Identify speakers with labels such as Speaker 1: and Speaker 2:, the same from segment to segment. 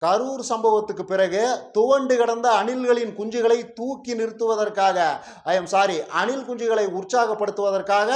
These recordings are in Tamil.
Speaker 1: கரூர் சம்பவத்துக்கு பிறகு துவண்டு கிடந்த அணில்களின் குஞ்சுகளை தூக்கி நிறுத்துவதற்காக அணில் குஞ்சுகளை உற்சாகப்படுத்துவதற்காக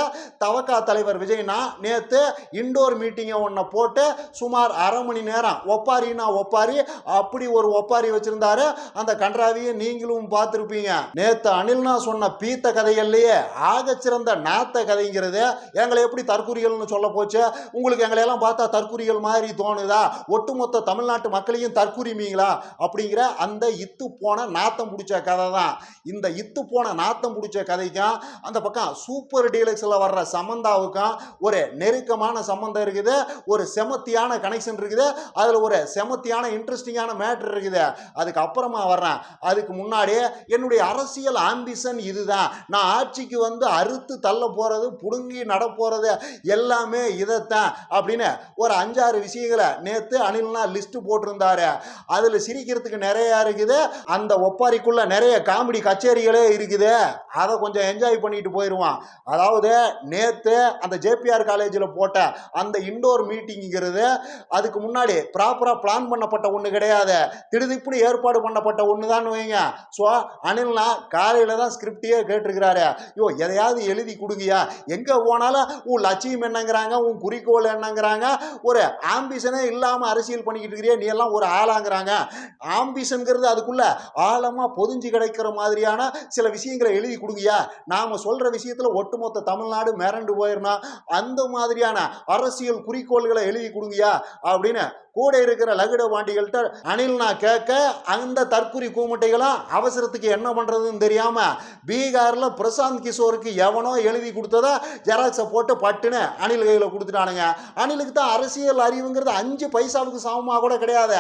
Speaker 1: தவக தலைவர் விஜய்னா நேற்று இண்டோர் மீட்டிங்கை ஒன்றை போட்டு சுமார் அரை மணி நேரம் ஒப்பாரினா ஒப்பாரி அப்படி ஒரு ஒப்பாரி வச்சிருந்தாரு. அந்த கன்றாவியை நீங்களும் பார்த்துருப்பீங்க. நேற்று அணில்னா சொன்ன பீத்த கதைகள்லேயே ஆகச்சிறந்த நாத்த கதைங்கிறது எங்களை எப்படி தற்குறிகள்னு சொல்ல போச்சு. உங்களுக்கு எங்களையெல்லாம் பார்த்தா தற்குறிகள் மாதிரி தோணுதா? ஒட்டுமொத்த தமிழ்நாட்டு மக்களையும் தற்குறிமீங்களா அப்படிங்கிற அந்த இத்து போன நாத்தம் பிடிச்ச கதை தான். இந்த இத்து போன நாத்தம் பிடிச்ச கதைக்கும் அந்த பக்கம் சூப்பர் டீலக்ஸில் வர்ற சமந்தாவுக்கும் ஒரு நெருக்கமான சம்பந்தம் இருக்குது. ஒரு செமத்தியான கனெக்ஷன் இருக்குது. அதில் ஒரு செமத்தியான இன்ட்ரெஸ்டிங்கான மேட்டர் இருக்குது. அதுக்கு அப்புறமா வர்றேன். அதுக்கு முன்னாடி என்னுடைய அரசியல் ஆம்பிஷன் இதுதான். நான் ஆட்சிக்கு வந்து அறுத்து தள்ள போறது, புடுங்கி நட போறது எல்லாமே இதைத்தான் அப்படின்னு ஒரு 5-6 விஷயங்களை நேற்று அணில்னா லிஸ்ட் போட்டிருந்தாரு. அதுல சிரிக்கிறதுக்கு நிறைய இருக்குது. அந்த ஒப்பாரிக்குள்ள நிறைய காமெடி கச்சேரிகளே இருக்குது. அதை கொஞ்சம் என்ஜாய் பண்ணிட்டு போயிடுவான். அதாவது நேத்து அந்த ஜேபிஆர் காலேஜில் போட்ட அந்த இண்டோர் மீட்டிங்கிறது அதுக்கு முன்னாடி ப்ராப்பரா பிளான் பண்ணப்பட்ட ஒண்ணு கிடையாது. திடுதிப்புன்னு ஏற்பாடு பண்ணப்பட்ட ஒண்ணு தான் வைங்க. ஸோ அனில்னா காலையில தான் ஸ்கிரிப்டையே கேட்டிருக்கிறாரு. எதையாவது எழுதி கொடுங்கயா, எங்க போனாலும் உன் லட்சியம் என்னங்கிறாங்க, உன் குறிக்கோள் என்னங்கிறாங்க. ஒரு ஆம்பிஷனே இல்லாம அரசியல் பண்ணிக்கிட்டு இருக்கிறியா நீ எல்லாம் ஒரு ஆளாங்கிறாங்க. ஆம்பிஷன்கிறது அதுக்குள்ள ஆழமா பொதிஞ்சு கிடைக்கிற மாதிரியான சில விஷயங்களை எழுதி கொடுங்கயா. நாம சொல்ற விஷயத்துல ஒட்டுமொத்த தமிழ்நாடு மிரண்டு போயிடணும். அந்த மாதிரியான அரசியல் குறிக்கோள்களை எழுதி கொடுங்கயா அப்படின்னு கூட இருக்கிற லகுட பாண்டிகள்கிட்ட அணில் நான் கேட்க, அந்த தற்குறி கூமுட்டைகளும் அவசரத்துக்கு என்ன பண்றதுன்னு தெரியாம பீகார்ல பிரசாந்த் கிஷோருக்கு எவனோ எழுதி கொடுத்ததா ஜெராக்ஸை போட்டு பட்டுன்னு அணில் கையில் கொடுத்துட்டானுங்க. அணிலுக்கு தான் அரசியல் அறிவுங்கிறது 5 பைசாவுக்கு சமமாக கூட கிடையாது.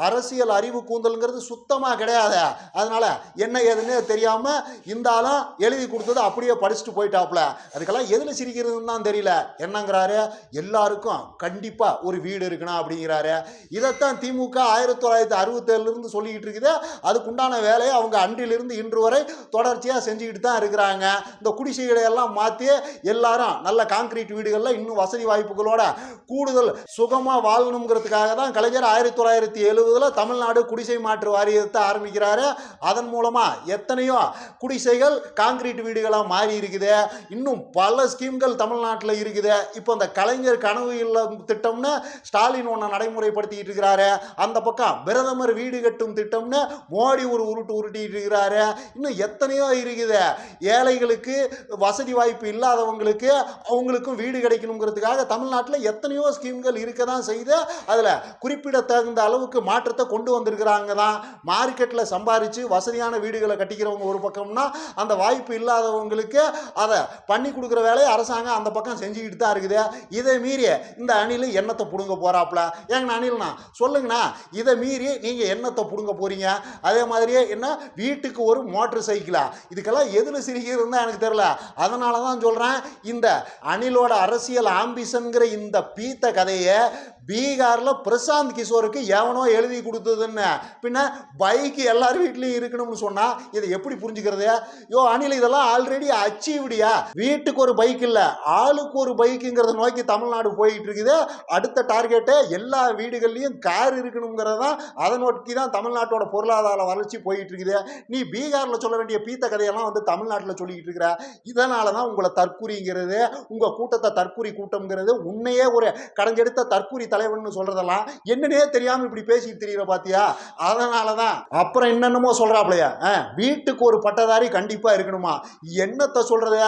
Speaker 1: அரசியல் அறிவு கூந்தல்ங்கிறது சுத்தமாக கிடையாது. அதனால என்ன ஏதுன்னு தெரியாம இந்த ஆளும் எழுதி கொடுத்தது அப்படியே படிச்சுட்டு போயிட்டாப்ல. அதுக்கெல்லாம் எதுல சிரிக்கிறதுன்னு தான் தெரியல. என்னங்கிறாரு, எல்லாருக்கும் கண்டிப்பா ஒரு வீடு இருக்கணும் அப்படிங்கிறாரு. இதைத்தான் திமுக 1967 இருந்து சொல்லிக்கிட்டு இருக்குது. அதுக்குண்டான வேலையை அவங்க அன்றிலிருந்து இன்று வரை தொடர்ச்சியா செஞ்சுக்கிட்டு தான் இருக்கிறாங்க. இந்த குடிசைகளை எல்லாம் மாற்றி எல்லாரும் நல்ல கான்கிரீட் வீடுகள்ல இன்னும் வசதி வாய்ப்புகளோட கூடுதல் சுகமா வாழணுங்கிறதுக்காக தான் கலைஞர் 1970 தமிழ்நாடு குடிசை மாற்று வாரியத்தை ஆரம்பிக்கிறாரு. அதன் மூலமா எத்தனையோ குடிசைகள் கான்கிரீட் வீடுகளா மாறி இருக்குது. இன்னும் பல ஸ்கீம்கள் தமிழ்நாட்டில் இருக்குது. இப்போ இந்த கலைஞர் கனவு இல்லம் திட்டம்னு ஸ்டாலின் ஒன்று நடைமுறைப்படுத்திட்டு இருக்கிறாரு. அந்த பக்கம் பிரதமர் வீடு கட்டும் திட்டம்னு மோடி ஒரு உருட்டிட்டு இருக்கிறாரு. இன்னும் எத்தனையோ இருக்குது. ஏழைகளுக்கு வசதி வாய்ப்பு இல்லாதவங்களுக்கு அவங்களுக்கும் வீடு கிடைக்கணுங்கிறதுக்காக தமிழ்நாட்டில் எத்தனையோ ஸ்கீம்கள் இருக்க தான் செய்து அதில் குறிப்பிடத்தகுந்த அளவுக்கு மாற்றத்தை கொண்டு வந்திருக்கிறாங்க தான். மார்க்கெட்டில் சம்பாரித்து வசதியான வீடுகளை கட்டிக்கிறவங்க ஒரு பக்கம்னா, அந்த வாய்ப்பு இல்லாதவங்களுக்கு அதை பண்ணி கொடுக்குற வேலையை அரசாங்கம் அந்த பக்கம் செஞ்சுக்கிட்டு தான் இருக்குது. இதை மீறி இந்த அணில் எண்ணத்தை பிடுங்க போறாப்புல. ஏங்கண்ணா அணில்ண்ணா சொல்லுங்கண்ணா, இதை மீறி நீங்கள் எண்ணத்தை பிடுங்க போறீங்க. அதே மாதிரியே என்ன வீட்டுக்கு ஒரு மோட்டர் சைக்கிளா? இதுக்கெல்லாம் எதில் சிரிக்கிறது தான் எனக்கு தெரியல. அதனால தான் சொல்கிறேன், இந்த அணிலோட அரசியல் ஆம்பிஷன்கிற இந்த பீத்த கதையை பீகார்ல பிரசாந்த் கிஷோருக்கு எவனோ எழுதி கொடுத்ததுன்னு பின்ன பைக் எல்லார் வீட்லயும் இருக்கணும்னு சொன்னா இதை எப்படி புரிஞ்சுக்கிறது? அணில் இதெல்லாம் ஆல்ரெடி அச்சீவ்டியா. வீட்டுக்கு ஒரு பைக் இல்ல, ஆளுக்கு ஒரு பைக்குங்கிறத நோக்கி தமிழ்நாடு போயிட்டு இருக்குது. அடுத்த டார்கெட்டு எல்லா வீடுகள்லையும் கார் இருக்கணுங்கிறதா. அதை நோக்கி தான் தமிழ்நாட்டோட பொருளாதார வளர்ச்சி போயிட்டு இருக்குது. நீ பீகார்ல சொல்ல வேண்டிய பீத்த கதையெல்லாம் வந்து தமிழ்நாட்டில் சொல்லிக்கிட்டு இருக்கிற. இதனாலதான் உங்களை தற்குறிங்கிறது, உங்க கூட்டத்தை தற்குறி கூட்டம்ங்கிறது, உன்னையே ஒரு கடைஞ்செடுத்த தற்குறி தலைவன் சொல்றதெல்லாம் என்னன்னே தெரியாம இப்படி பேசிட்டு தெரியற பாத்தியா? அதனாலதான் அப்புறம் என்னென்னமோ சொல்றாப்லையா, வீட்டுக்கு ஒரு பட்டதாரி கண்டிப்பா இருக்கணுமா? என்னத்தை சொல்றது?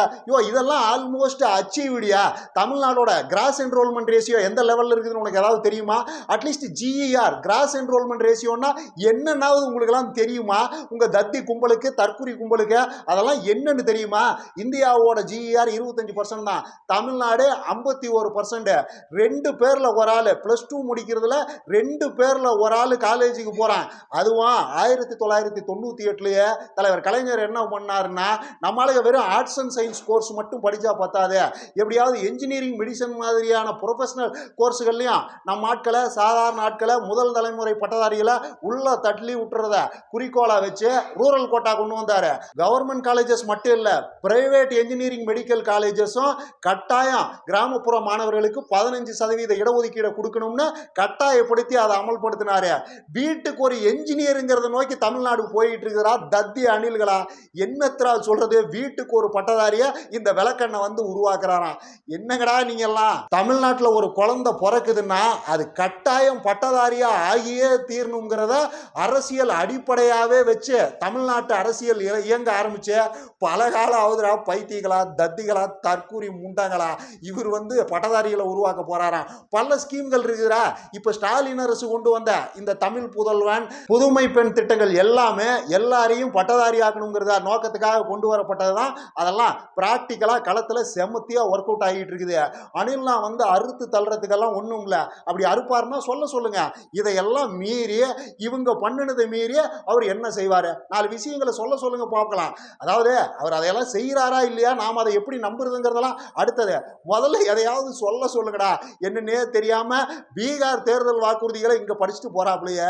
Speaker 1: இதெல்லாம் ஆல்மோஸ்ட் அச்சீவ்டியா. தமிழ்நாடோட கிராஸ் என்ரோல்மெண்ட் ரேஷியோ எந்த லெவல்ல இருக்குதுன்னு உனக்கு ஏதாவது தெரியுமா? அட்லீஸ்ட் GER கிராஸ் என்ரோல்மெண்ட் ரேஷியோன்னா என்னன்னாவது உங்களுக்கு எல்லாம் தெரியுமா? உங்க தத்தி கும்பலுக்கு, தற்குறி கும்பலுக்கு அதெல்லாம் என்னன்னு தெரியுமா? இந்தியாவோட GER 25% தான். தமிழ்நாடு 51%. 2 பேர்ல ஒரு ஆளு +2 முடிக்கிறதுல 2 பேர்ல ஒரு ஆளு காலேஜுக்கு போறான். அதுவும் 1998 தலைவர் கலைஞர் என்ன பண்ணாருன்னா, நம்மளுக்கு வெறும் ஆர்ட்ஸ் அண்ட் சயின்ஸ் கோர்ஸ் மட்டும் படிச்சா பத்தாது, எப்படியாவது என்ஜினியரிங், மெடிசன் மாதிரியான ப்ரொஃபஷனல் கோர்ஸுகள்லையும் நம்ம ஆட்களை, சாதாரண ஆட்களை, முதல் தலைமுறை பட்டதாரிகளை உள்ள தள்ளி விட்டுறத குறிக்கோளா வச்சு ரூரல் கோட்டா கொண்டு வந்தாரு. கவர்மெண்ட் காலேஜஸ் மட்டும் இல்ல, பிரைவேட் என்ஜினியரிங் மெடிக்கல் காலேஜஸும் கட்டாயம் கிராமப்புற மாணவர்களுக்கு 15% இடஒதுக்கீடு கொடுக்கணும்னு கட்டாயப்படுத்தி அதை அமல்படுத்த அறிமுகப்படுத்தினாரு. வீட்டுக்கு ஒரு என்ஜினியருங்கிறத நோக்கி தமிழ்நாடு போயிட்டு இருக்கிறா. தத்தி அணில்களா, என்னத்திரா சொல்றது? வீட்டுக்கு ஒரு பட்டதாரிய இந்த விளக்கண்ணை வந்து உருவாக்குறாராம். என்னங்கடா நீங்க எல்லாம்? தமிழ்நாட்டில் ஒரு குழந்தை பிறக்குதுன்னா அது கட்டாயம் பட்டதாரியா ஆகியே தீரணுங்கிறத அரசியல் அடிப்படையாவே வச்சு தமிழ்நாட்டு அரசியல் இயங்க ஆரம்பிச்சு பல காலம் ஆகுதுடா. பைத்தியங்களா, தத்திகளா, தற்கூரி முண்டங்களா, இவர் வந்து பட்டதாரிகளை உருவாக்க போறாராம். பல ஸ்கீம்கள் இருக்குதுடா. இப்ப ஸ்டாலின் அரசு கொண்டு வந்த இந்த தமிழ் புதல்வன், புதுமை பெண் திட்டங்கள் எல்லாமே எல்லாரையும் பட்டதாரி ஆக்கணுங்கிறதா நோக்கத்துக்காக கொண்டு வரப்பட்டதுதான். அதெல்லாம் பிராக்டிக்கலா களத்துல செமத்தியா ஒர்க் அவுட் ஆகிட்டு இருக்குது. அணில்லாம் வந்து அறுத்து தள்ளுறதுக்கெல்லாம் ஒண்ணும் இல்ல. அப்படி அறுப்பாருன்னா சொல்லுங்க. இதையெல்லாம் மீறி இவங்க பண்ணினதை மீறி அவர் என்ன செய்வாரு? 4 விஷயங்களை சொல்லுங்க பார்க்கலாம். அதாவது அவர் அதையெல்லாம் செய்யறாரா இல்லையா, நாம அதை எப்படி நம்புறதுங்கிறதெல்லாம் அடுத்தது. முதல்ல எதையாவது சொல்லுங்கடா. என்னன்னே தெரியாம பீகார் தேர்தல் வாக்குறுதிகளை இங்க படிச்சுட்டு போறாப்லையே.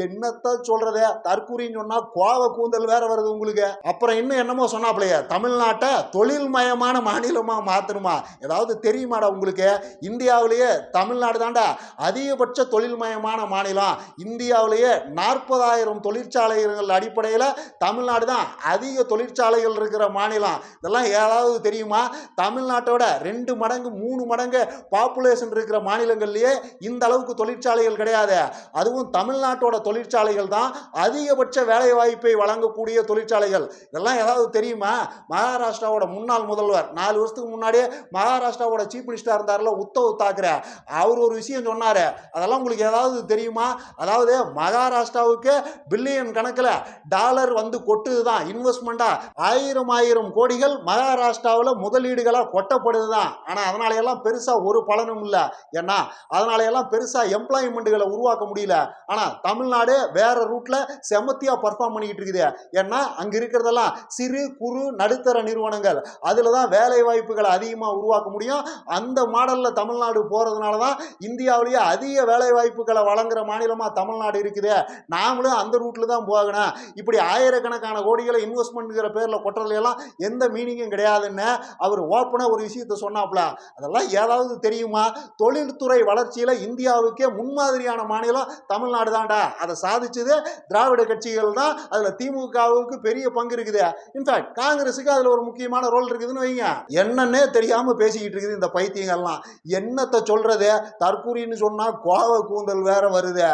Speaker 1: என்னத்த சொல்றது? தற்கூரின்னு சொன்னா கோவ கூந்தல் வேற வருது உங்களுக்கு. அப்புறம் இன்னும் என்னமோ சொன்னாப்லையே, தமிழ்நாட்டை தொழில் மயமான மாநிலமா மாத்தணுமா? ஏதாவது தெரியுமாடா உங்களுக்கு? இந்தியாவிலேயே தமிழ்நாடு தாண்டா அதிகபட்ச தொழில் மயமான மாநிலம். இந்தியாவிலேயே 40,000 தொழிற்சாலைகள் அடிப்படையில் தமிழ்நாடு தான் அதிக தொழிற்சாலைகள் இருக்கிற மாநிலம். இதெல்லாம் ஏதாவது தெரியுமா? தமிழ்நாட்டோட 2 மடங்கு 3 மடங்கு பாப்புலேஷன் இருக்கிற மாநிலங்கள்லயே இந்த அளவுக்கு தொழிற்சாலைகள் கிடையாது. அதுவும் தமிழ்நாட்டோட தொழிற்சாலைகள் தான் அதிகபட்ச வேலை வாய்ப்பை வழங்கக்கூடிய தொழிற்சாலைகள். இதெல்லாம் ஏதாவது தெரியுமா? மகாராஷ்டிராவோட முன்னாள் முதல்வர் 4 வருஷத்துக்கு முன்னாடியே மகாராஷ்டிராவோட சீஃப் மினிஸ்டர் இருந்தார்ல, உத்தவ் தாக்கரே, அவர் ஒரு விஷயம் சொன்னாரு. அதெல்லாம் உங்களுக்கு ஏதாவது தெரியுமா? அதாவது மகாராஷ்டிராவுக்கு பில்லியன் கணக்கில் டாலர் வந்து கொட்டுதுதான், இன்வெஸ்ட்மெண்டா 1000 கோடிகள் மகாராஷ்டிராவில் முதலீடுகளா கொட்டப்படுதுதான். ஆனா அதனால எல்லாம் பெருசா ஒரு பலனும் இல்லை. ஏன்னா அதனால எல்லாம் பெருசா எம்ப்ளாய்மெண்ட்களை உருவாக்க முடியல. ஆனா தமிழ்நாடு வேற ரூட்ல செமத்தியா பர்ஃபார்ம் பண்ணிக்கிட்டு இருக்குது. ஏன்னா அங்க இருக்கிறதெல்லாம் சிறு குறு நடுத்தர நிறுவனங்கள், அதுலதான் வேலை வாய்ப்புகளை அதிகமா உருவாக்க முடியும். அந்த மாடல்ல தமிழ்நாடு போறதுனால தான் இந்தியாவிலேயே அதிக வேலை வாய்ப்புகளை வழங்குற மாநிலமா தமிழ்நாடு இருக்குது. நாமளும் அந்த ரூட்ல தான் போகணும். இப்படி ஆயிரக்கணக்கான கோடிகளை இன்வெஸ்ட்மெண்ட்ங்கிற பேர்ல கொட்டுறதுல எல்லாம் எந்த மீனிங்கும் கிடையாதுன்னு அவர் ஓப்பனா ஒரு விஷயத்தை சொன்னாப்ல. அதெல்லாம் ஏதாவது தெரியுமா? தொழில்துறை வளர்ச்சியில இந்தியாவுக்கே முன்மாதிரியான மாநிலம் தமிழ்நாடு தான்டா. அதை சாதிச்சது திராவிட கட்சிகள் தான். அதுல திமுகவுக்கு பெரிய பங்கு இருக்குது. இன்ஃபேக்ட் காங்கிரஸுக்கு அதுல ஒரு முக்கியமான ரோல் இருக்குதுன்னு வைங்க. என்னன்னே தெரியாம பேசிக்கிட்டு இருக்குது இந்த பைத்தியங்கள்லாம். என்னத்தை சொல்றது? தற்கூரின்னு சொன்னா கோவ கூந்தல் வேற வருது.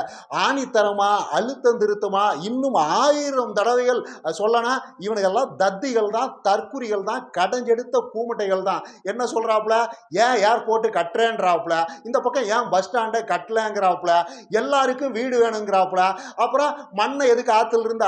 Speaker 1: ஆணித்தரமா அழுத்தம் திருத்தமா இன்னும் 1000 தடவைகள் சொல்லனா இவனுக்கெல்லாம் தத்திகள் தான், தற்குறிகள் தான், கடைஞ்செடுத்த கூமுட்டைகள் தான். என்ன சொல்றாப்ல? ஏன் ஏர்போர்ட் கட்டுறேன்றாப்ல, இந்த பக்கம் ஏன் பஸ் ஸ்டாண்டை கட்டலங்கிறாப்ல, எல்லாருக்கும் வீடு வேணுங்கிறாப்ல, அப்புறம் மண்ணை எதுக்கு ஆத்துல இருந்து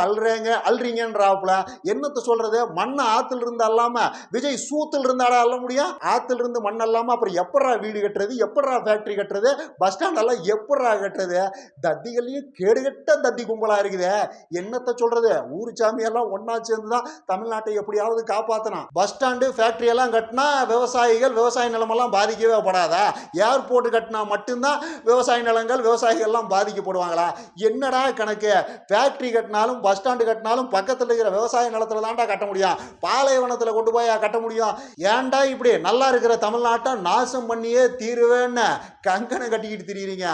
Speaker 1: அல்றீங்கன்றாப்ல. என்னத்தை சொல்றது? மண்ணை ஆத்துல இருந்து அல்லாம விஜய் சூத்துல இருந்தாடா அள்ள முடியும்? ஆத்துல இருந்து மண் அல்லாம அப்புறம் எப்படா வீடு கட்டுறது, எப்படா ஃபேக்டரி கட்டுறது, பஸ் ஸ்டாண்ட் எல்லாம் எப்படா கட்டுறது? தத்திகளையும் கேடுகட்ட தத்தி கும்பலா இருக்குது. என்னத்தை சொல்றது? ஊர் சாமி எல்லாம் ஒன்னா சேர்ந்துதான் தமிழ்நாட்டை எப்படியாவது காப்பாத்தணும். பஸ் ஸ்டாண்டு ஃபேக்டரி எல்லாம் கட்டினா விவசாயிகள் விவசாய நிலமெல்லாம் பாதிக்கவே படாதா? ஏர்போர்ட் கட்டினா மட்டும்தான் விவசாய நிலங்கள் விவசாயிகள் எல்லாம் பாதிக்கப்படுவாங்களா? என்னடா கணக்கு? ஃபேக்டரி கட்டினாலும் பஸ் ஸ்டாண்டு கட்டினாலும் பக்கத்தில் இருக்கிற விவசாய நிலத்துல தான்டா கட்ட முடியும். பாலைவனத்தில் கொண்டு போய் கட்ட முடியும்? ஏன்டா இப்படி நல்லா இருக்கிற தமிழ்நாட்டை நாசம் பண்ணியே தீருவேன்னு கங்கனை கட்டிக்கிட்டு திரியுறீங்க?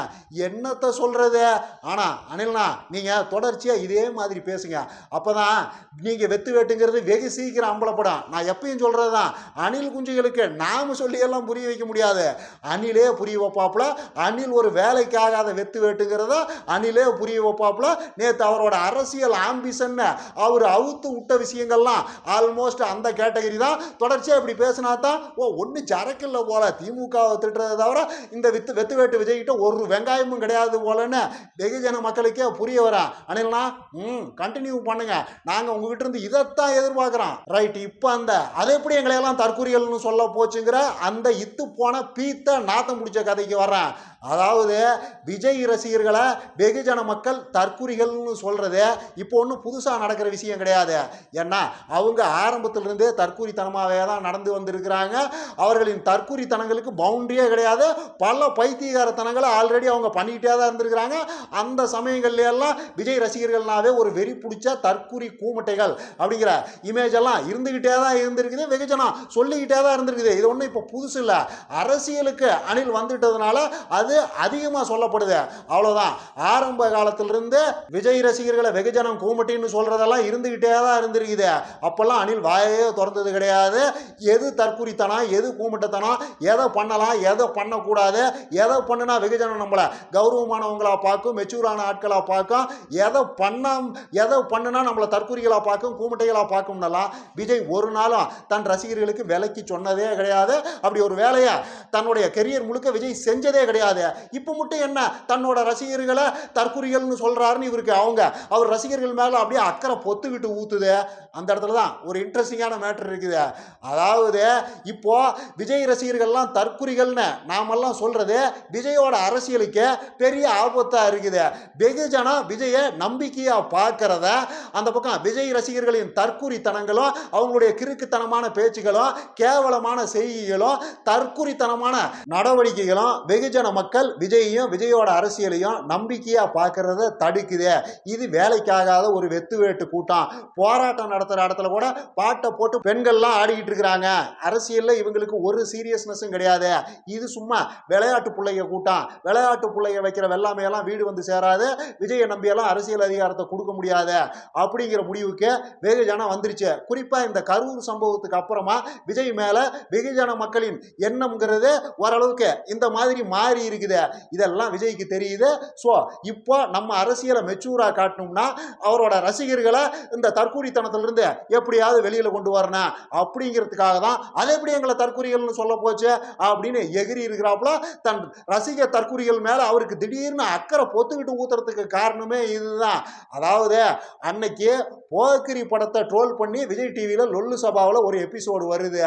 Speaker 1: என்னத்தை சொல்றது? ஆனா அனில்னா நீங்க தொடர்ச்சியா இதே மாதிரி பேசுங்க. அப்பதான் நீங்க வெத்து வேட்டுங்கிறது வெகு சீக்கிரம் அம்பலப்படும். நான் எப்பயும் சொல்றதுதான், அணில் குஞ்சுகளுக்கு நாம சொல்லி எல்லாம் புரிய வைக்க முடியாது. அணிலே புரிய வைப்பாப்புல. அணில் ஒரு வேலைக்காகாத வெத்து வேட்டுங்கிறத அணிலே புரிய வைப்பாப்புல. நேற்று அவரோட அரசியல் ஆம்பிஷன் அவர் அவுத்து விட்ட விஷயங்கள்லாம் ஆல்மோஸ்ட் அந்த கேட்டகரி தான். தொடர்ச்சியா இப்படி பேசினா தான் ஒன்னு சரக்கில்ல போல திமுகவை திட்டுறதை தவிர இந்த வெத்து வேட்டு விஜய்கிட்ட ஒரு வெங்காயமும் கிடையாது போலன்னு வெகுஜன மக்களுக்கே புரிய வர. அனில்னா கண்டினியூ பண்ணுங்க. நாங்க உங்ககிட்ட இருந்து இதைத்தான் எதிர்பார்க்கிறோம். ரைட். இப்ப அந்த அதை எப்படி எங்களை எல்லாம் தற்கூறிகள்னு சொல்ல போச்சுங்கிற அந்த இத்து போன பீத்த நாத்தம் பிடிச்ச கதைக்கு வர்றேன். அதாவது விஜய் ரசிகர்களை வெகுஜன மக்கள் தற்கூறிகள்னு சொல்றது இப்போ ஒன்றும் புதுசாக நடக்கிற விஷயம் கிடையாது. ஏன்னா அவங்க ஆரம்பத்திலிருந்தே தற்கூரித்தனமாகவே தான் நடந்து வந்திருக்கிறாங்க. அவர்களின் தற்கூரித்தனங்களுக்கு பவுண்டரியே கிடையாது. பல பைத்தியகாரத்தனங்களை ஆல்ரெடி அவங்க பண்ணிக்கிட்டே தான் இருந்திருக்கிறாங்க. அந்த சமயங்கள்ல எல்லாம் விஜய் ரசிகர்கள்னாவே ஒரு வெறி பிடிச்ச தற்கூரி கூமுட்டைகள் அப்படிங்கிற இமேஜ் எல்லாம் இருந்துகிட்டே தான் இருந்திருக்குது. வெகுஜனம் சொல்லிக்கிட்டே தான் இருந்திருக்குது. இது ஒன்றும் இப்போ புதுசு இல்லை. அரசியலுக்கு அணில் வந்துட்டதுனால அது அதிகமாக சொல்லப்படுது. அவ்வளோதான். தான். ஆரம்ப காலத்திலிருந்து விஜய் ரசிகர்களை வெகுஜனம் கூமட்டின்னு சொல்றதெல்லாம் இருந்துகிட்டே தான் இருந்திருக்குது. அப்பெல்லாம் அணில் வாயே திறந்தது கிடையாது. எது தற்குறித்தனம், எது கூமட்டத்தனம், எதை பண்ணலாம், எதை பண்ணக்கூடாது, எதை பண்ணுனா வெகுஜனம் நம்மளை கௌரவமானவங்களா பார்க்கும், மெச்சூரான ஆட்களா பார்க்கும், எதை பண்ணுனா நம்மளை தற்குறிகளா பார்க்கும், கூமட்டைகளா பார்க்கும்னெல்லாம் விஜய் ஒரு நாளும் தன் ரசிகர்களுக்கு விலைக்கு சொன்னதே கிடையாது. அப்படி ஒரு வேலையை தன்னுடைய கெரியர் முழுக்க விஜய் செஞ்சதே கிடையாது. இப்போ மட்டும் என்ன தன்னோட ரசிகர்களை தற்குறிகள்னு சொல்றாருன்னு இவருக்கு அவர் ரசிகர்கள் மேல அப்படியே அக்கறை பொத்துக்கிட்டு ஊத்துது. அந்த இடத்துல தான் ஒரு இன்ட்ரெஸ்டிங்கான மேட்டர் இருக்குது. அதாவது இப்போ விஜய் ரசிகர்கள்லாம் தற்குறிகள்னு நாமெல்லாம் சொல்றது விஜயோட அரசியலுக்கு பெரிய ஆபத்தா இருக்குது. வெகுஜனம் விஜய நம்பிக்கையா பார்க்கறத, அந்த பக்கம் விஜய் ரசிகர்களின் தற்குறித்தனங்களும் அவங்களுடைய கிறுக்குத்தனமான பேச்சுகளும் கேவலமான செய்திகளும் தற்குறித்தனமான நடவடிக்கைகளும் வெகுஜன மக்கள் விஜயையும் விஜயோட அரசியலையும் நம்பிக்கையா பார்க்கறத தடுக்குது. இது வேலைக்காகாத ஒரு வெத்து வேட்டு கூட்டம். போராட்டம் நடத்துற இடத்துல கூட பாட்டை போட்டு பெண்கள்லாம் ஆடிக்கிட்டு இருக்கிறாங்க. அரசியல்ல இவங்களுக்கு ஒரு சீரியஸ்னஸும் கிடையாது. இது சும்மா விளையாட்டு பிள்ளைங்க கூட்டம். விளையாட்டு பிள்ளைங்க வைக்கிற வெள்ளாமையெல்லாம் வீடு வந்து சேராது. விஜயை நம்பியெல்லாம் அரசியல் அதிகாரத்தை கொடுக்க முடியாது அப்படிங்கிற முடிவுக்கு வெகுஜனம் வந்துருச்சு. குறிப்பா இந்த கரூர் சம்பவத்துக்கு அப்புறமா விஜய் மேல வெகுஜன மக்களின் எண்ணம்ங்கிறது ஓரளவுக்கு இந்த மாதிரி மாறி இருக்குது. இதெல்லாம் விஜய்க்கு தெரியுது. ஸோ இப்போ நம்ம அரசியலை மெச்சூரா காட்டணும்னா அவரோட ரசிகர்களை இந்த தற்கூரித்தனத்திலிருந்து எப்படியாவது வெளியில கொண்டு வரணும் அப்படிங்கிறதுக்காக தான். அதை எப்படி எங்களை தற்கூரிகள்னு சொல்ல போச்சு அப்படின்னு எகிரி இருக்கிறாப்புல தன் ரசிக தற்கூரிகள் மேல அவருக்கு திடீர்னு அக்கறை பொத்துக்கிட்டு ஊத்துறதுக்கு காரணமே இதுதான். அதாவது அன்னைக்கு போக்கிரி படத்தை ட்ரோல் பண்ணி விஜய் டிவியில லொல்லு சபாவில் ஒரு எபிசோடு வருது.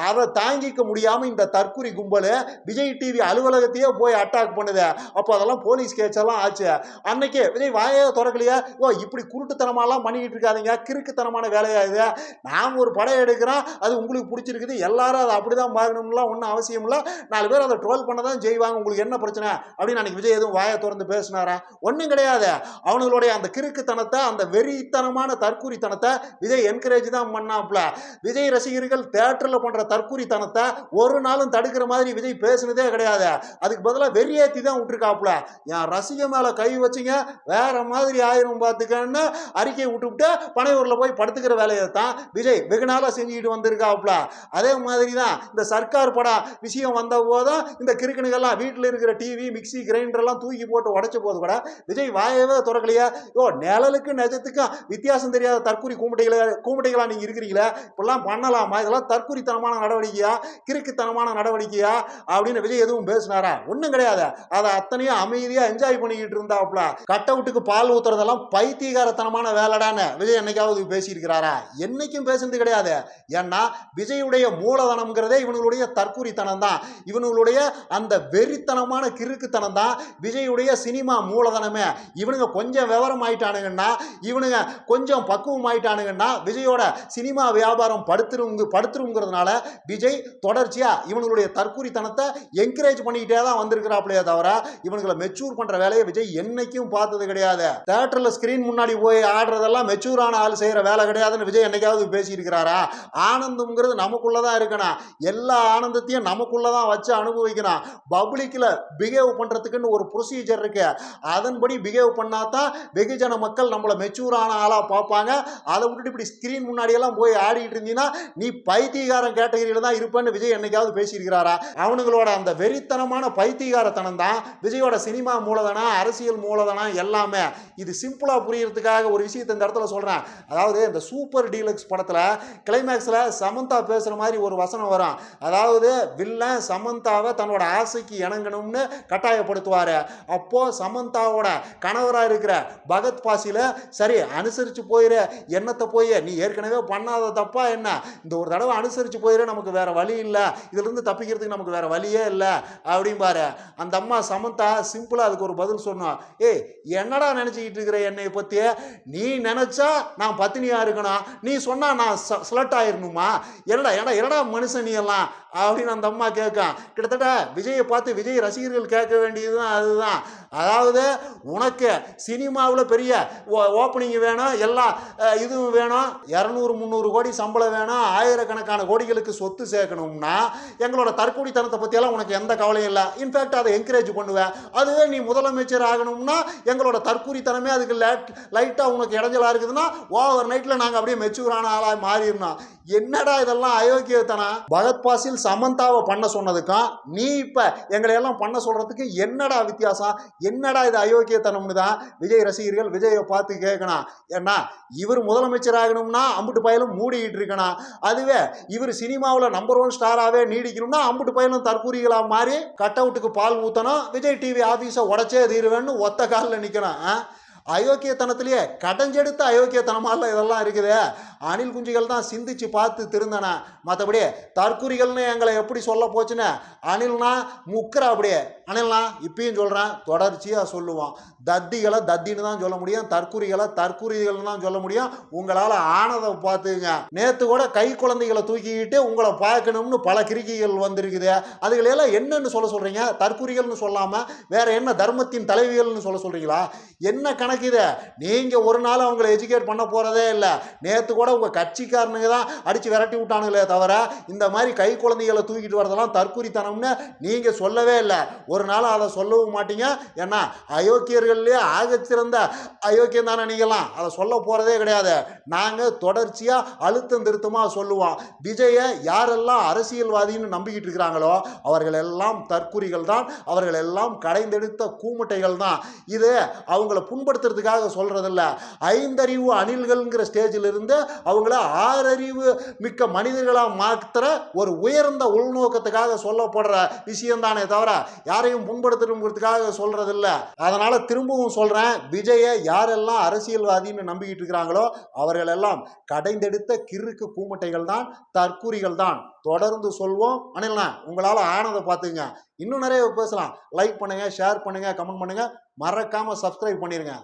Speaker 1: அதை தாங்கிக்க முடியாம இந்த தற்குறி கும்பல் விஜய் டிவி அலுவலகத்தையே போய் அட்டாக் பண்ணுது. அப்போ அதெல்லாம் போலீஸ் கேஸ் எல்லாம் ஆச்சு. அன்னைக்கு விஜய் வாயே திறக்கலையா, ஓ இப்படி குருட்டுத்தனமாலாம் பண்ணிக்கிட்டு இருக்காதீங்க, கிறுக்குத்தனமான வேலையா இது, நாம் ஒரு படம் எடுக்கிறோம் அது உங்களுக்கு பிடிச்சிருக்குது, எல்லாரும் அதை அப்படிதான் பார்க்கணும்லாம் ஒன்றும் அவசியம் இல்லை, 4 பேர் அதை ட்ரோல் பண்ண தான் செய்வாங்க, உங்களுக்கு என்ன பிரச்சனை அப்படின்னு அன்னைக்கு விஜய் எதுவும் வாயை திறந்து பேசினாரா? ஒன்றும் கிடையாது. அவனுங்களுடைய அந்த கிறுக்குத்தனத்தை, அந்த வெறித்தனமான தற்கூரித்தனத்தை விஜய் என்கரேஜ் தான் பண்ணாப்ல. விஜய் ரசிகர்கள் தியேட்டர்ல பண்ற தற்கூரித்தனத்தை ஒரு நாளும் தடுக்கிற மாதிரி விஜய் பேசுனதே கிடையாது. அதுக்கு பதிலாக வெறியேத்தி தான் விட்டுருக்காப்ல. என் ரசிக மேல கை வச்சுங்க வேற மாதிரி ஆயிரும் பார்த்துக்கன்னு அறிக்கையை விட்டுவிட்டு பனையூர்ல போய் படுத்துக்கிற வேலையை தான் விஜய் வெகு நாளா செஞ்சுக்கிட்டு வந்திருக்காப்ல. அதே மாதிரி தான் இந்த சர்க்கார் படம் விஷயம் வந்த போதும் இந்த கிறுக்கணுகள்லாம் வீட்டில் இருக்கிற டிவி மிக்சி கிரைண்டர் எல்லாம் தூக்கி போட்டு உடைச்ச போது கூட விஜய் வாயவே திறக்கலையா, ஓ நிழலுக்கு நிஜத்துக்கும் வித்தியாசம் தெரியாத தற்கூரி கூமுட்டைகளா நீங்க இருக்கிறீங்களா, இப்பெல்லாம் பண்ணலாமா, இதெல்லாம் தற்கூரித்தனமான நடவடிக்கையா, கிறுக்குத்தனமான நடவடிக்கையா அப்படின்னு விஜய் எதுவும் பேசினாரா? ஒன்றும் கிடையாது. அதை அத்தனையும் அமைதியா என்ஜாய் பண்ணிக்கிட்டு இருந்தாப்ல. கட் அவுட்டுக்கு பால் ஊத்துறதெல்லாம் பைத்தியகாரத்தனமான வேலைடான்னு விஜய் என்னைக்காவது பேசியிருக்கிறாரா? என்னைக்கும் பேசுறது கிடையாது. ஏன்னா விஜயுடைய மூலதனம்ங்கிறதே இவனுடைய தற்கூரித்தனம் தான். இவனுடைய அந்த வெறித்தனமான கிறுக்குத்தனம் தான் விஜயுடைய சினிமா மூலதனமே. இவனுங்க கொஞ்சம் விவரம் ஆயிட்டானுங்கன்னா, இவனுங்க கொஞ்சம் பக்குவம் ஆயிட்டானுங்கன்னா விஜயோட சினிமா வியாபாரம் படுத்துருங்கிறதுனால விஜய் தொடர்ச்சியா இவனுடைய தற்கூரித்தனத்தை என்கரேஜ் பண்ணிக்கிட்டே தான் வந்திருக்கிறாப்லையே தவிர இவனுங்களை மெச்சூர் பண்ற வேலையை விஜய் என்னைக்கும் பார்த்தது கிடையாது. தியேட்டர்ல ஸ்கிரீன் முன்னாடி போய் ஆடுறதெல்லாம் மெச்சூரான ஆள் செய்யற வேலை கிடையாதுன்னு விஜய் என்னைக்காவது பேசியிருக்கிறாரா? ஆனந்தம்ங்கிறது நமக்குள்ளதான் இருக்கணும். எல்லா ஆனந்தத்தையும் நமக்குள்ளதான் வச்சு அனுபவிக்கணும். பப்ளிக்ல பிஹேவ் பண்றதுக்குன்னு ஒரு ப்ரொசீஜர் இருக்கு. அதன்படி பிஹேவ் பண்ணாதான் வெகுஜன மக்கள் நம்மளை மெச்சூரான ஆளா பார்ப்பாங்க. அதை விட்டுட்டு இப்படி ஸ்கிரீன் முன்னாடி எல்லாம் போய் ஆடிட்டு இருந்தீங்கன்னா நீ பைத்தியகாரன் கேட்டகரியில தான் இருப்பேன்னு விஜய் என்னைக்காவது பேசியிருக்கிறாரா? அவனுங்களோட அந்த வெறித்தனமான பைத்தியகாரத்தனம் தான் விஜயோட சினிமா மூலதனம், அரசியல் மூலதனம் எல்லாமே. இது சிம்பிளா புரியறதுக்காக ஒரு விஷயத்தை இந்த இடத்துல சொல்றேன். அதாவது இந்த சூப்பர் டீலக்ஸ் படத்துல கிளைமேக்ஸ்ல சமந்தா பேசுற மாதிரி ஒரு வசனம் வரும். அதாவது வில்லன் சமந்தாவை தன்னோட ஆசைக்கு இணங்கணும்னு கட்டாயப்படுத்துவாரு. அப்போ சமந்தாவோட கணவரா இருக்கிற பகத் பாசில சரி அனுசரிச்சு போயிரு, என்னத்தை போய் நீ ஏற்கனவே பண்ணாத தப்பா என்ன, இந்த ஒரு தடவை அனுசரிச்சு போயிரு, நமக்கு வேற வழி இல்லை, இதுல இருந்து தப்பிக்கிறதுக்கு நமக்கு வேற வழியே இல்லை அப்படிம்பாரு. அந்த அம்மா சமந்தா சிம்பிளா அதுக்கு ஒரு பதில் சொன்னோம். ஏய் என்னடா நினைச்சுக்கிட்டு இருக்கிற என்னை பத்தி, நீ நினைச்சா நான் பத்தினியா இருக்கணும், நீ சொன்னா நான் ஸ்லட் ஆயிரணுமா, என்னடா மனுஷன் நீ எல்லாம் அப்படின்னு அந்த அம்மா கேட்கும். கிட்டத்தட்ட விஜயை பார்த்து விஜய் ரசிகர்கள் கேட்க வேண்டியதுதான் அதுதான். அதாவது உனக்கு சினிமாவில் பெரிய ஓப்பனிங் வேணும், எல்லாம் இதுவும் வேணும், 200-300 கோடி சம்பளம் வேணும், ஆயிரக்கணக்கான கோடிகளுக்கு சொத்து சேர்க்கணும்னா எங்களோட தற்கூடித்தனத்தை பற்றியெல்லாம் உனக்கு எந்த கவலையும் இல்லை. இன்ஃபேக்ட் அதை என்கரேஜ் பண்ணுவேன். அதுவே நீ முதலமைச்சர் ஆகணும்னா எங்களோட தற்கூரித்தனமே அதுக்கு லைட்டாக உனக்கு இடைஞ்சலாக இருக்குதுன்னா ஓவர் நைட்டில் நாங்கள் அப்படியே மெச்சூரான ஆளாக மாறிடணும். என்னடா இதெல்லாம் அயோக்கியத்தனம். பகத் பாசில் சமந்தாவை பண்ண சொன்னதுக்கும் நீ இப்போ எங்களை எல்லாம் பண்ண சொல்றதுக்கு என்னடா வித்தியாசம்? என்னடா இது அயோக்கியத்தனம்னு தான் விஜய் ரசிகர்கள் விஜயை பார்த்து கேட்கணும். ஏன்னா இவர் முதலமைச்சர் ஆகணும்னா அம்புட்டு பயலும் மூடிக்கிட்டு இருக்கணும். அதுவே இவர் சினிமாவில் நம்பர் 1 ஸ்டாராகவே நீடிக்கணும்னா அம்புட்டு பயலும் தற்கூரிகளாக மாறி கட் அவுட்டுக்கு பால் ஊற்றணும், விஜய் டிவி ஆஃபீஸை உடச்சே தீருவேன்னு ஒத்த காலில் நிற்கணும். அயோக்கியத்தனத்திலேயே கடைஞ்செடுத்த அயோக்கியத்தனமால இதெல்லாம் இருக்குது. அணில் குஞ்சுகள் தான் சிந்திச்சு பார்த்து திருந்தன. மற்றபடி தற்குறிகள்னு எங்களை எப்படி சொல்ல போச்சுன்னு அணில்னா முக்கிற அப்படியே. அணில்னா இப்பயும் சொல்கிறேன், தொடர்ச்சியாக சொல்லுவோம். தத்திகளை தத்தின்னு தான் சொல்ல முடியும், தற்குறிகளை தற்குறிகள்னு தான் சொல்ல முடியும். உங்களால் ஆனதை பார்த்துங்க. நேற்று கூட கை குழந்தைகளை தூக்கிக்கிட்டு உங்களை பார்க்கணும்னு பல கிறுக்கிகள் வந்திருக்குது. அதுகளெல்லாம் என்னன்னு சொல்கிறீங்க? தற்குறிகள்னு சொல்லாமல் வேற என்ன தர்மத்தின் தலைவிகள்னு சொல்கிறீங்களா? என்ன கணக்கு இது? நீங்கள் ஒரு நாள் அவங்களை எஜுகேட் பண்ண போகிறதே இல்லை. நேற்று கூட உங்கள் கட்சிக்காரனுங்க தான் அடித்து விரட்டி விட்டானுங்களே தவிர இந்த மாதிரி கை குழந்தைகளை தூக்கிட்டு வரதெல்லாம் தற்குறித்தனம்னு நீங்கள் சொல்லவே இல்லை. ஒரு நாள் அதை சொல்லவும் மாட்டீங்க. ஏன்னா அயோக்கியர்கள்லேயே ஆகச்சிறந்த அயோக்கியம் தானே நீங்களாம். அதை சொல்ல போகிறதே கிடையாது. நாங்கள் தொடர்ச்சியாக அழுத்தம் திருத்தமாக சொல்லுவோம். விஜயை யாரெல்லாம் அரசியல்வாதின்னு நம்பிக்கிட்டு இருக்கிறாங்களோ அவர்கள் எல்லாம் தற்குறிகள் தான், அவர்கள் எல்லாம் கடைந்தெடுத்த கூமுட்டைகள் தான். இது அவங்கள புண்படுத்துறதுக்காக சொல்றதில்ல. 5 அறிவு அணில்கள்ங்கிற ஸ்டேஜில் இருந்து அவங்கள 6 அறிவு மிக்க மனிதர்களாக மாற்றுற ஒரு உயர்ந்த உள்நோக்கத்துக்காக சொல்லப்படுற விஷயம் தானே தவிர யாரையும் புண்படுத்துறதுக்காக சொல்றதில்ல. அதனால திரும்பவும் சொல்றேன், விஜயை யாரெல்லாம் அரசியல்வாதின்னு நம்பிக்கிட்டு இருக்கிறாங்களோ அவர்கள் எல்லாம் கடைந்தெடுத்த கிறுக்கு கூமுட்டைகள் தான், தற்குறிகள் தான். தொடர்ந்து சொல்வோம். அணில்னா உங்களால் ஆனதை பார்த்துங்க. இன்னும் நிறைய பேசலாம். லைக் பண்ணுங்க, ஷேர் பண்ணுங்க, கமெண்ட் பண்ணுங்க, மறக்காம சப்ஸ்கிரைப் பண்ணிருங்க.